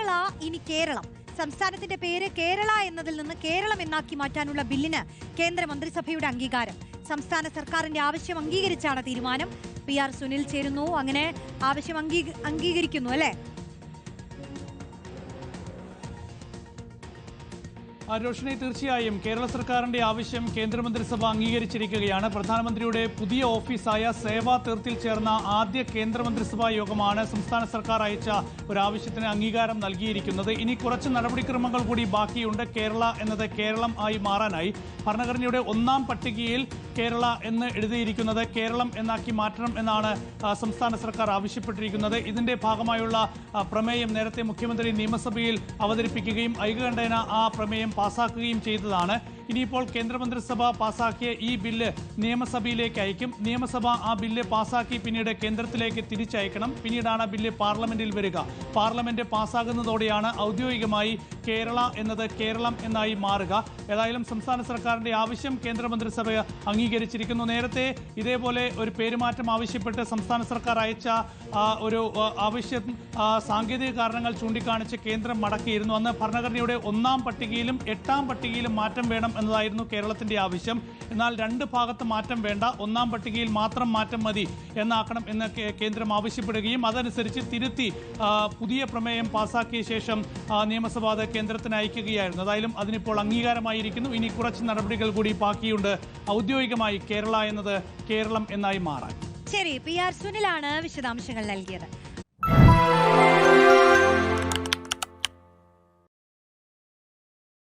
കേരള ഇനി കേരളം. സംസ്ഥാനത്തിന്റെ പേര് കേരള എന്നതിൽ നിന്ന് കേരളം എന്നാക്കി മാറ്റാനുള്ള ബില്ലിന് കേന്ദ്ര മന്ത്രിസഭയുടെ അംഗീകാരം. സംസ്ഥാന സർക്കാരിന്റെ ആവശ്യം അംഗീകരിച്ചാണ് തീരുമാനം. PR സുനിൽ ചേരുന്നു. അങ്ങനെ ആവശ്യം അംഗീകരിക്കുന്നു അല്ലേ? രോഷിനി, തീർച്ചയായും കേരള സർക്കാരിന്റെ ആവശ്യം കേന്ദ്രമന്ത്രിസഭ അംഗീകരിച്ചിരിക്കുകയാണ്. പ്രധാനമന്ത്രിയുടെ പുതിയ ഓഫീസായ സേവാ തീർത്തിൽ ചേർന്ന ആദ്യ കേന്ദ്രമന്ത്രിസഭാ യോഗമാണ് സംസ്ഥാന സർക്കാർ അയച്ച ഒരാവശ്യത്തിന് അംഗീകാരം നൽകിയിരിക്കുന്നത്. ഇനി കുറച്ച് നടപടിക്രമങ്ങൾ കൂടി ബാക്കിയുണ്ട്. കേരള എന്നത് കേരളം ആയി മാറാനായി ഭരണഘടനയുടെ 1-ാം പട്ടികയിൽ കേരള എന്ന് എഴുതിയിരിക്കുന്നത് കേരളം എന്നാക്കി മാറ്റണം എന്നാണ് സംസ്ഥാന സർക്കാർ ആവശ്യപ്പെട്ടിരിക്കുന്നത്. ഇതിന്റെ ഭാഗമായുള്ള പ്രമേയം നേരത്തെ മുഖ്യമന്ത്രി നിയമസഭയിൽ അവതരിപ്പിക്കുകയും ഐകകണ്ഠേന ആ പ്രമേയം പാസാക്കുകയും ചെയ്തതാണ്. ഇനിയിപ്പോൾ കേന്ദ്രമന്ത്രിസഭ പാസാക്കിയ ഈ ബില്ല് നിയമസഭയിലേക്ക് അയക്കും. നിയമസഭ ആ ബില്ല് പാസാക്കി പിന്നീട് കേന്ദ്രത്തിലേക്ക് തിരിച്ചയക്കണം. പിന്നീടാണ് ബില്ല് പാർലമെന്റിൽ വരിക. പാർലമെന്റ് പാസ്സാകുന്നതോടെയാണ് ഔദ്യോഗികമായി കേരള എന്നത് കേരളം എന്നായി മാറുക. ഏതായാലും സംസ്ഥാന സർക്കാരിന്റെ ആവശ്യം കേന്ദ്രമന്ത്രിസഭ അംഗീകരിച്ചിരിക്കുന്നു. നേരത്തെ ഇതേപോലെ ഒരു പേരുമാറ്റം ആവശ്യപ്പെട്ട് സംസ്ഥാന സർക്കാർ അയച്ച ഒരു ആവശ്യം സാങ്കേതിക കാരണങ്ങൾ ചൂണ്ടിക്കാണിച്ച് കേന്ദ്രം മടക്കിയിരുന്നു. അന്ന് ഭരണഘടനയുടെ 1-ാം പട്ടികയിലും 8-ാം പട്ടികയിലും മാറ്റം വേണം എന്നതായിരുന്നു കേരളത്തിന്റെ ആവശ്യം. എന്നാൽ 2 ഭാഗത്ത് മാറ്റം വേണ്ട, 1-ാം പട്ടികയിൽ മാത്രം മാറ്റം മതി എന്നാക്കണം എന്ന് കേന്ദ്രം ആവശ്യപ്പെടുകയും അതനുസരിച്ച് തിരുത്തി പുതിയ പ്രമേയം പാസാക്കിയ ശേഷം നിയമസഭ അത് കേന്ദ്രത്തിന് അയക്കുകയായിരുന്നു. ഏതായാലും അതിനിപ്പോൾ അംഗീകാരമായിരിക്കുന്നു. ഇനി കുറച്ച് നടപടികൾ കൂടി ബാക്കിയുണ്ട് ഔദ്യോഗികമായി കേരള എന്നത് കേരളം എന്നായി മാറാൻ. ശരി, PR സുനിലാണ് വിശദാംശങ്ങൾ നൽകിയത്.